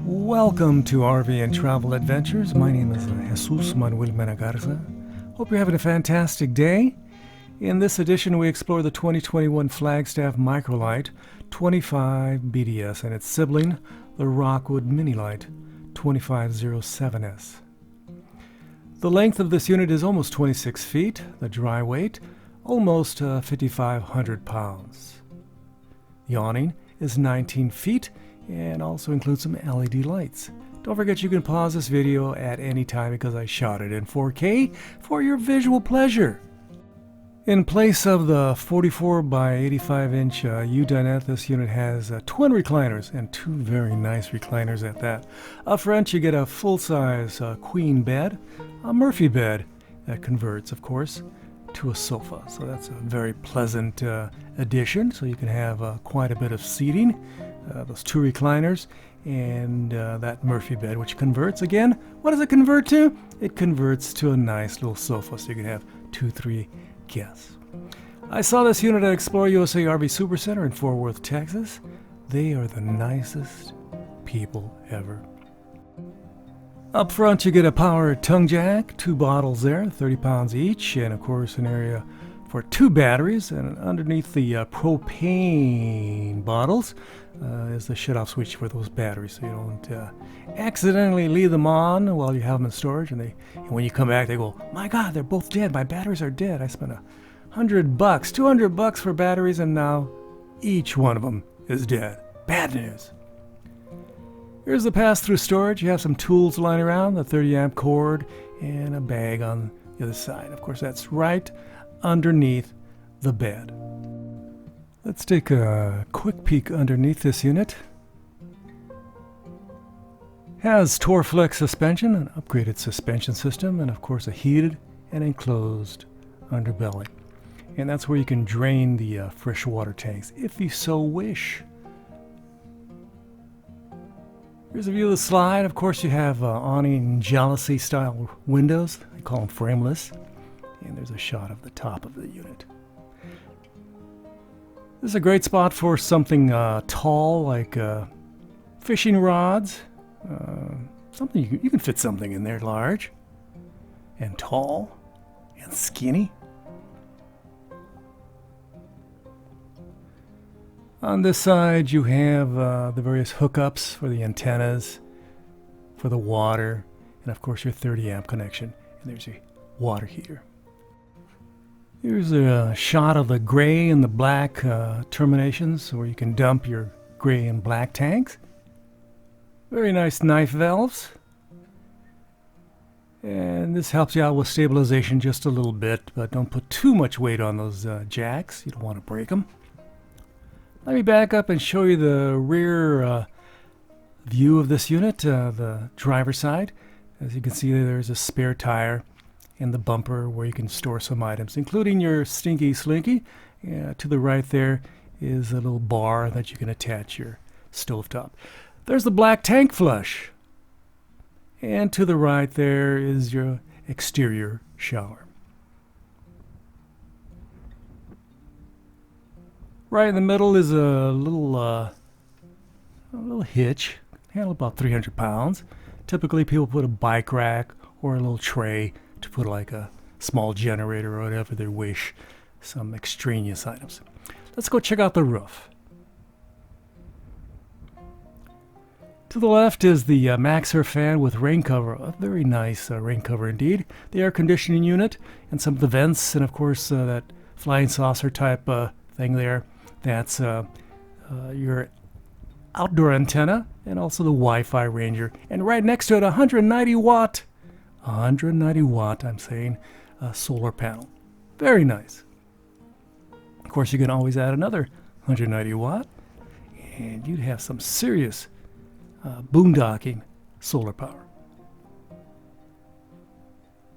Welcome to RV and Travel Adventures. My name is Jesus Manuel Menagarza. Hope you're having a fantastic day. In this edition, we explore the 2021 Flagstaff Micro Lite 25BDS and its sibling, the Rockwood Mini Lite 2507S. The length of this unit is almost 26 feet, the dry weight almost 5,500 pounds. The awning is 19 feet and also includes some LED lights. Don't forget you can pause this video at any time because I shot it in 4K for your visual pleasure. In place of the 44 by 85 inch U-dinette, this unit has twin recliners and two very nice recliners at that. Up front you get a full-size queen bed, a Murphy bed that converts, of course, to a sofa. So that's a very pleasant addition. So you can have quite a bit of seating, those two recliners, and that Murphy bed, which converts again. What does it convert to? It converts to a nice little sofa, so you can have 2-3 guests. I saw this unit at Explore USA RV Supercenter in Fort Worth, Texas. They are the nicest people ever. Up front you get a power tongue jack, two bottles there, 30 pounds each, and of course an area for two batteries, and underneath the propane bottles is the shut-off switch for those batteries, so you don't accidentally leave them on while you have them in storage, and when you come back they go, my God, they're both dead, my batteries are dead. I spent $100, $200 for batteries, and now each one of them is dead. Bad news. Here's the pass-through storage. You have some tools lying around, the 30 amp cord, and a bag on the other side. Of course, that's right underneath the bed. Let's take a quick peek underneath this unit. Has Torflex suspension, an upgraded suspension system, and of course a heated and enclosed underbelly. And that's where you can drain the freshwater tanks if you so wish. Here's a view of the slide. Of course, you have awning jealousy style windows. I call them frameless. And there's a shot of the top of the unit. This is a great spot for something tall, like fishing rods. Something you can fit something in there large and tall and skinny. On this side you have the various hookups for the antennas, for the water, and of course your 30 amp connection. And there's your water heater. Here's a shot of the gray and the black terminations where you can dump your gray and black tanks. Very nice knife valves. And this helps you out with stabilization just a little bit, but don't put too much weight on those jacks. You don't want to break them. Let me back up and show you the rear view of this unit, the driver's side. As you can see, there's a spare tire and the bumper where you can store some items, including your Stinky Slinky. To the right there is a little bar that you can attach your stovetop. There's the black tank flush. And to the right there is your exterior shower. Right in the middle is a little hitch, handle about 300 pounds. Typically people put a bike rack or a little tray to put like a small generator or whatever they wish, some extraneous items. Let's go check out the roof. To the left is the Maxxair fan with rain cover, a very nice rain cover indeed. The air conditioning unit and some of the vents, and of course that flying saucer type thing there. That's your outdoor antenna and also the Wi-Fi Ranger. And right next to it, 190 watt, I'm saying, solar panel. Very nice. Of course, you can always add another 190 watt, and you'd have some serious boondocking solar power.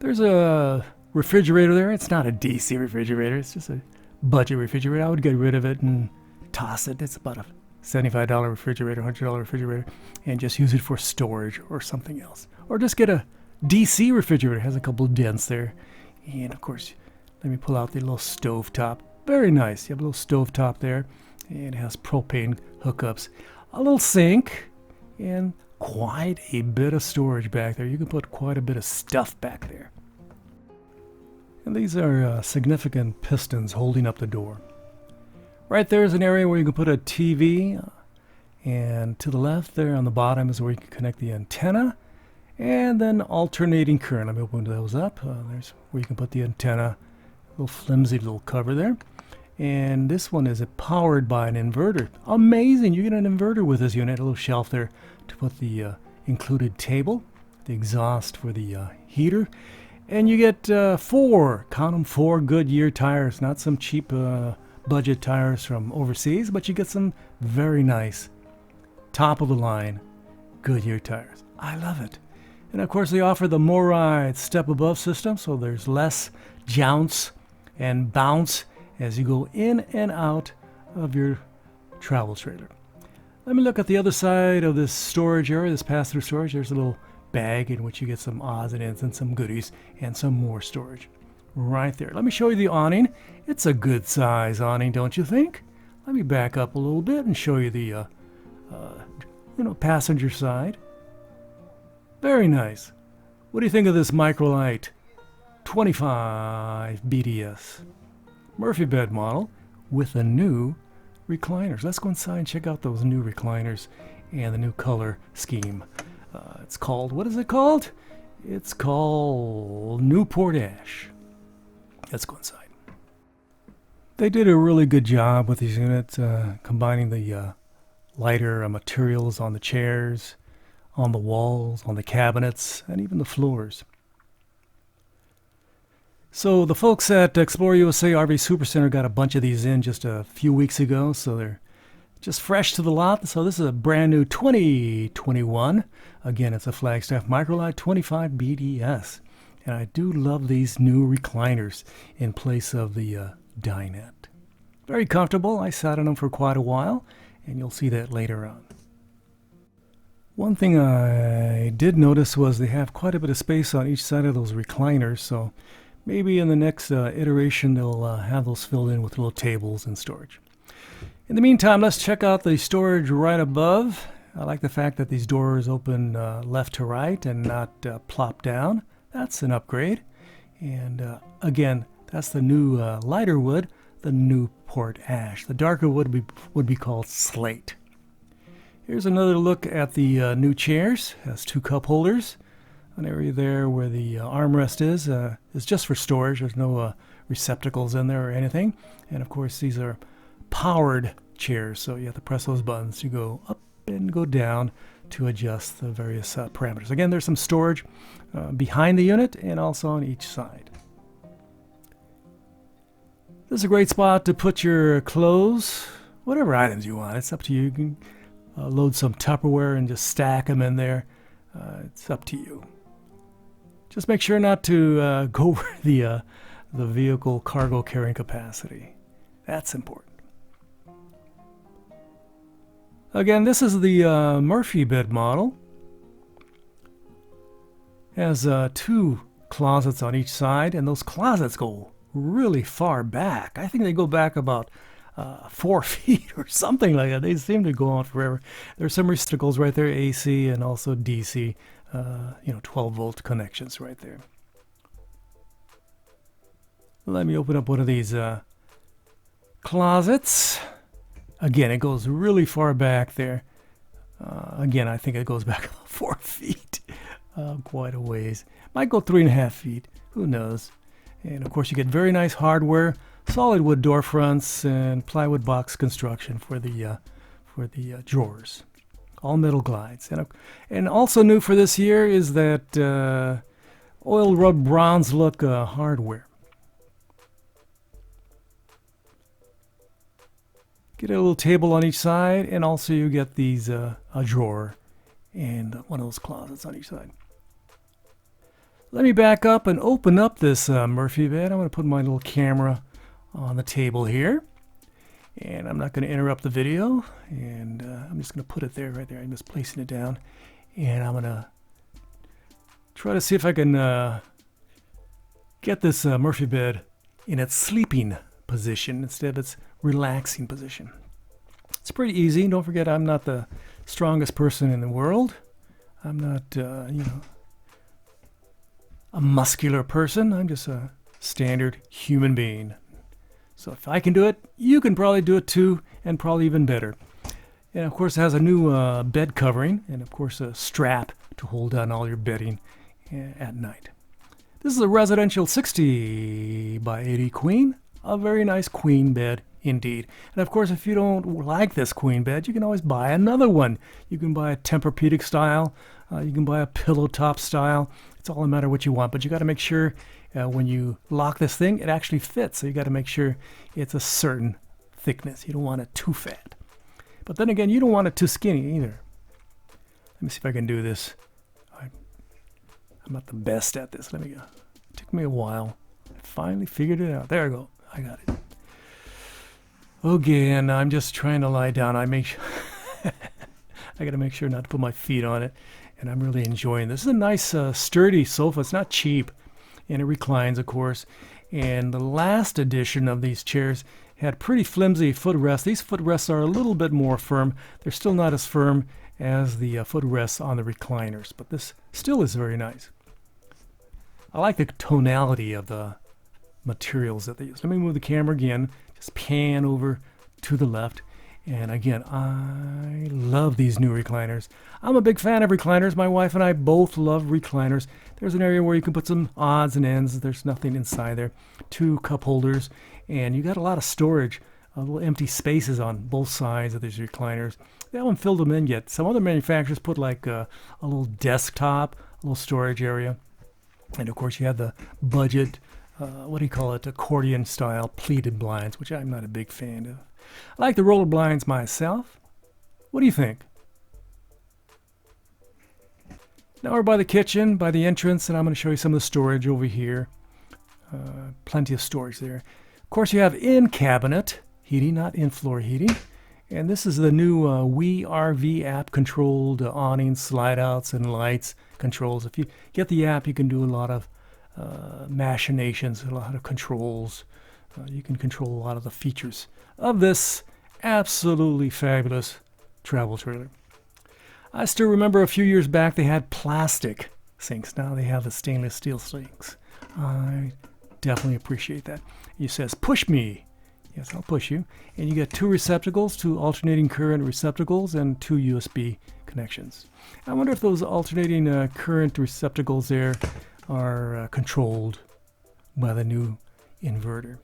There's a refrigerator there. It's not a DC refrigerator. It's just a budget refrigerator. I would get rid of it and toss it. It's about a $75 refrigerator, $100 refrigerator, and just use it for storage or something else. Or just get a DC refrigerator. It has a couple of dents there. And of course, let me pull out the little stove top. Very nice. You have a little stove top there. And it has propane hookups. A little sink and quite a bit of storage back there. You can put quite a bit of stuff back there. And these are significant pistons holding up the door. Right there is an area where you can put a TV, and to the left there on the bottom is where you can connect the antenna, and then alternating current. Let me open those up. There's where you can put the antenna, little flimsy little cover there. And this one is powered by an inverter. Amazing! You get an inverter with this unit, a little shelf there to put the included table, the exhaust for the heater, and you get four, count them, 4 Goodyear tires, not some cheap budget tires from overseas, but you get some very nice top of the line Goodyear tires. I love it. And of course they offer the MORride step above system, so there's less jounce and bounce as you go in and out of your travel trailer. Let me look at the other side of this storage area, this pass-through storage. There's a little bag in which you get some odds and ends and some goodies and some more storage right there. Let me show you the awning. It's a good size awning, don't you think? Let me back up a little bit and show you the passenger side. Very nice. What do you think of this Micro Lite 25BDS Murphy bed model with the new recliners? Let's go inside and check out those new recliners and the new color scheme. It's called, what is it called? It's called Newport Ash. Let's go inside. They did a really good job with these units, combining the lighter materials on the chairs, on the walls, on the cabinets, and even the floors. So the folks at Explore USA RV Supercenter got a bunch of these in just a few weeks ago, so they're just fresh to the lot. So this is a brand new 2021. Again, it's a Flagstaff Micro Lite 25BDS. And I do love these new recliners in place of the dinette. Very comfortable. I sat on them for quite a while, and you'll see that later on. One thing I did notice was they have quite a bit of space on each side of those recliners, so maybe in the next iteration they'll have those filled in with little tables and storage. In the meantime, let's check out the storage right above. I like the fact that these doors open left to right and not plop down. That's an upgrade. And again, that's the new lighter wood, the Newport Ash. The darker wood would be called slate. Here's another look at the new chairs. It has 2 cup holders. An area there where the armrest is just for storage. There's no receptacles in there or anything. And of course, these are powered chairs, so you have to press those buttons to go up and go down to adjust the various parameters. Again, there's some storage behind the unit and also on each side. This is a great spot to put your clothes, whatever items you want. It's up to you. You can load some Tupperware and just stack them in there. It's up to you. Just make sure not to go over the vehicle cargo carrying capacity. That's important. Again, this is the Murphy bed model. Has 2 closets on each side, and those closets go really far back. I think they go back about 4 feet or something like that. They seem to go on forever. There's some receptacles right there, AC and also DC, 12-volt connections right there. Let me open up one of these closets. Again, it goes really far back there. Again, I think it goes back 4 feet, quite a ways. Might go 3.5 feet, who knows. And of course you get very nice hardware, solid wood door fronts, and plywood box construction for the drawers. All metal glides. And also new for this year is that oil rub bronze look hardware. Get a little table on each side, and also you get these a drawer and one of those closets on each side. Let me back up and open up this Murphy bed. I'm going to put my little camera on the table here, and I'm not going to interrupt the video, and I'm just going to put it there, right there. I'm just placing it down, and I'm going to try to see if I can get this Murphy bed in its sleeping position instead of its relaxing position. It's pretty easy. Don't forget, I'm not the strongest person in the world. I'm not, a muscular person. I'm just a standard human being. So if I can do it, you can probably do it too, and probably even better. And of course, it has a new bed covering, and of course, a strap to hold down all your bedding at night. This is a residential 60 by 80 queen, a very nice queen bed indeed. And of course, if you don't like this queen bed, you can always buy another one. You can buy a Tempur-Pedic style, you can buy a pillow top style. It's all a matter of what you want, but you got to make sure when you lock this thing, it actually fits. So you got to make sure it's a certain thickness. You don't want it too fat. But then again, you don't want it too skinny either. Let me see if I can do this. I'm not the best at this. Let me go. It took me a while. I finally figured it out. There I go. I got it. Okay, and I'm just trying to lie down. I got to make sure not to put my feet on it. And I'm really enjoying this. This is a nice, sturdy sofa. It's not cheap. And it reclines, of course. And the last edition of these chairs had pretty flimsy footrests. These footrests are a little bit more firm. They're still not as firm as the footrests on the recliners. But this still is very nice. I like the tonality of the materials that they use. Let me move the camera again. Just pan over to the left. And again, I love these new recliners. I'm a big fan of recliners. My wife and I both love recliners. There's an area where you can put some odds and ends. There's nothing inside there. 2 cup holders. And you got a lot of storage, little empty spaces on both sides of these recliners. They haven't filled them in yet. Some other manufacturers put like a little desktop, a little storage area. And of course you have the budget, accordion style pleated blinds, which I'm not a big fan of. I like the roller blinds myself. What do you think? Now we're by the kitchen, by the entrance, and I'm going to show you some of the storage over here. Plenty of storage there. Of course, you have in-cabinet heating, not in-floor heating. And this is the new WeRV app-controlled awning slide-outs and lights controls. If you get the app, you can do a lot of machinations, a lot of controls. You can control a lot of the features of this absolutely fabulous travel trailer. I still remember a few years back they had plastic sinks. Now they have the stainless steel sinks. I definitely appreciate that. It says, push me. Yes, I'll push you. And you get 2 receptacles, 2 alternating current receptacles, and 2 USB connections. I wonder if those alternating current receptacles there are controlled by the new inverter.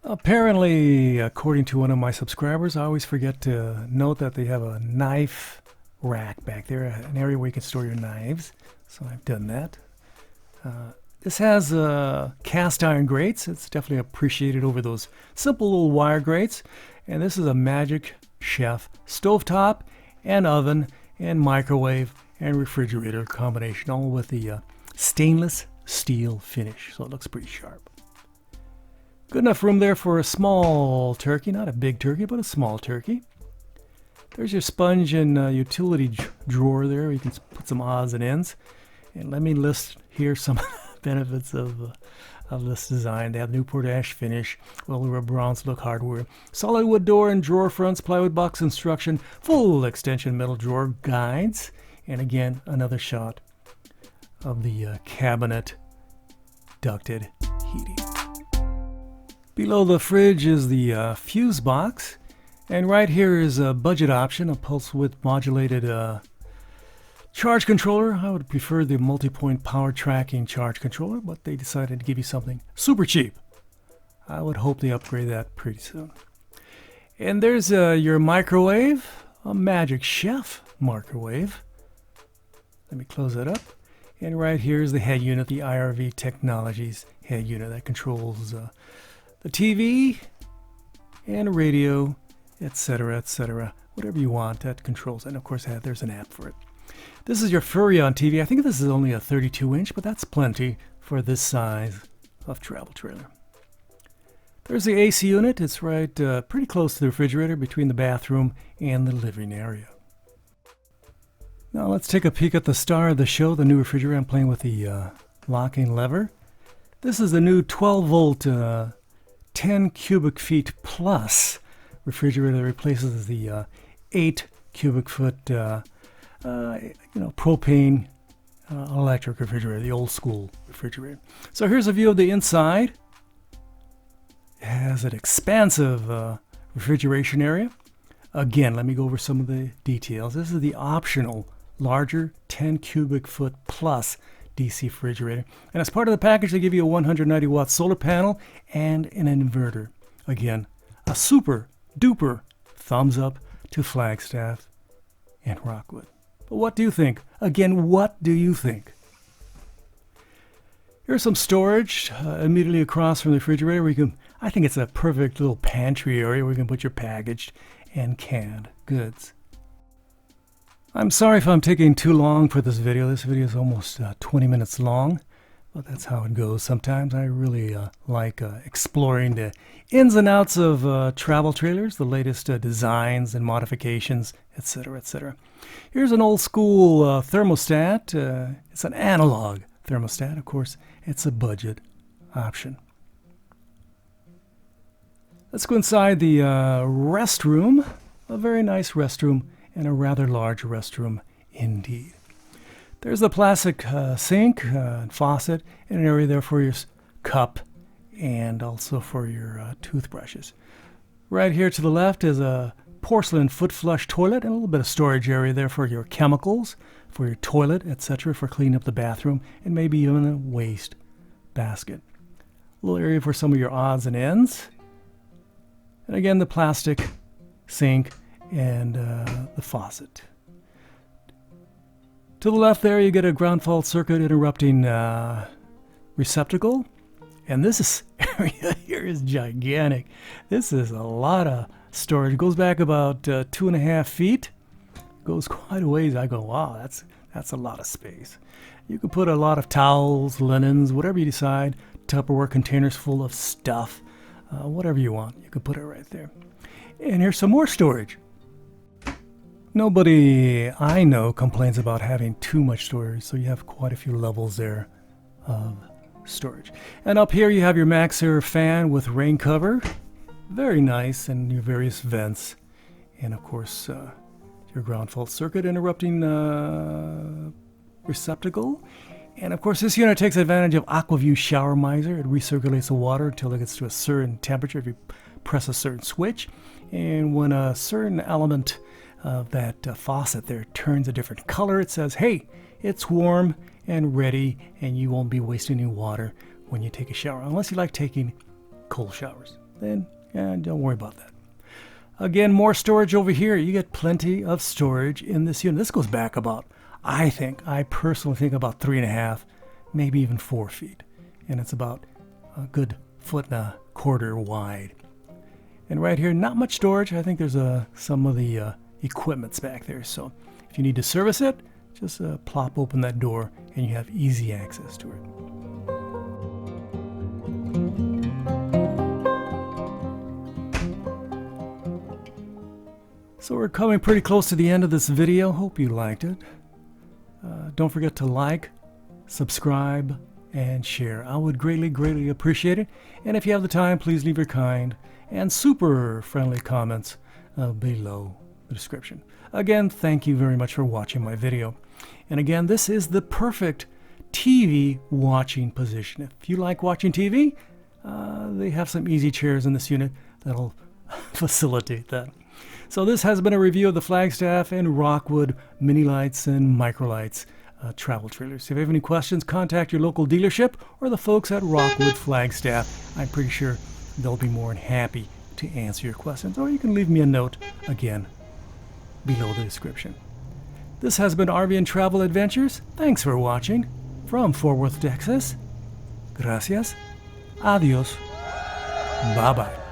Apparently, according to one of my subscribers, I always forget to note that they have a knife rack back there, an area where you can store your knives. So I've done that. This has cast iron grates. It's definitely appreciated over those simple little wire grates. And this is a Magic Chef stovetop and oven and microwave and refrigerator combination, all with the stainless steel finish. So it looks pretty sharp. Good enough room there for a small turkey, not a big turkey, but a small turkey. There's your sponge and utility drawer there. You can put some odds and ends. And let me list here some benefits of this design. They have Newport ash finish, well bronze look hardware, solid wood door and drawer fronts, plywood box instruction, full extension metal drawer guides, and again another shot of the cabinet ducted heating. Below the fridge is the fuse box, and right here is a budget option, a pulse width modulated charge controller. I would prefer the multi-point power tracking charge controller, but they decided to give you something super cheap. I would hope they upgrade that pretty soon. And there's your microwave, a Magic Chef microwave. Let me close that up. And right here is the head unit, the IRV Technologies head unit that controls the TV and a radio, etc., etc. Whatever you want, that controls it. And of course, there's an app for it. This is your Furrion TV. I think this is only a 32-inch, but that's plenty for this size of travel trailer. There's the AC unit. It's right pretty close to the refrigerator between the bathroom and the living area. Now let's take a peek at the star of the show, the new refrigerator. I'm playing with the locking lever. This is the new 12-volt 10 cubic feet plus refrigerator that replaces the 8 cubic foot propane electric refrigerator, the old school refrigerator. So here's a view of the inside. It has an expansive refrigeration area. Again, let me go over some of the details. This is the optional larger 10 cubic foot plus DC refrigerator. And as part of the package, they give you a 190 watt solar panel and an inverter. Again, a super duper thumbs up to Flagstaff and Rockwood. But what do you think? Again, what do you think? Here's some storage immediately across from the refrigerator where you can, I think it's a perfect little pantry area where you can put your packaged and canned goods. I'm sorry if I'm taking too long for this video. This video is almost 20 minutes long, but that's how it goes. Sometimes I really like exploring the ins and outs of travel trailers, the latest designs and modifications, etc., etc. Here's an old school thermostat. It's an analog thermostat. Of course, it's a budget option. Let's go inside the restroom. A very nice restroom and a rather large restroom indeed. There's the plastic sink and faucet and an area there for your cup and also for your toothbrushes. Right here to the left is a porcelain foot flush toilet and a little bit of storage area there for your chemicals, for your toilet, etc., for cleaning up the bathroom, and maybe even a waste basket. A little area for some of your odds and ends. And again, the plastic sink and the faucet. To the left there, you get a ground fault circuit interrupting receptacle. And this area here is gigantic. This is a lot of storage. It goes back about 2.5 feet. Goes quite a ways. I go, wow, that's a lot of space. You can put a lot of towels, linens, whatever you decide, Tupperware containers full of stuff, whatever you want. You can put it right there. And here's some more storage. Nobody I know complains about having too much storage, so you have quite a few levels there of storage. And up here you have your Max Air fan with rain cover. Very nice, and your various vents. And of course, your ground fault circuit interrupting receptacle. And of course, this unit takes advantage of AquaView Shower Miser. It recirculates the water until it gets to a certain temperature if you press a certain switch. And when a certain element of that faucet there turns a different color, it says, hey, it's warm and ready, and you won't be wasting any water when you take a shower, unless you like taking cold showers. Then, don't worry about that. Again, more storage over here. You get plenty of storage in this unit. This goes back about, I personally think about 3.5, maybe even 4 feet. And it's about a good 1.25 feet wide. And right here, not much storage. I think there's some of the equipment's back there. So if you need to service it, just plop open that door and you have easy access to it. So we're coming pretty close to the end of this video. Hope you liked it. Don't forget to like, subscribe, and share. I would greatly appreciate it. And if you have the time, please leave your kind and super friendly comments below the description. Again, thank you very much for watching my video. And again, this is the perfect TV watching position. If you like watching TV, they have some easy chairs in this unit that'll facilitate that. So this has been a review of the Flagstaff and Rockwood Mini Lites and Micro Lites travel trailers. If you have any questions, contact your local dealership or the folks at Rockwood Flagstaff. I'm pretty sure they'll be more than happy to answer your questions. Or you can leave me a note, again, below the description. This has been RV and Travel Adventures. Thanks for watching. From Fort Worth, Texas. Gracias. Adios. Bye-bye.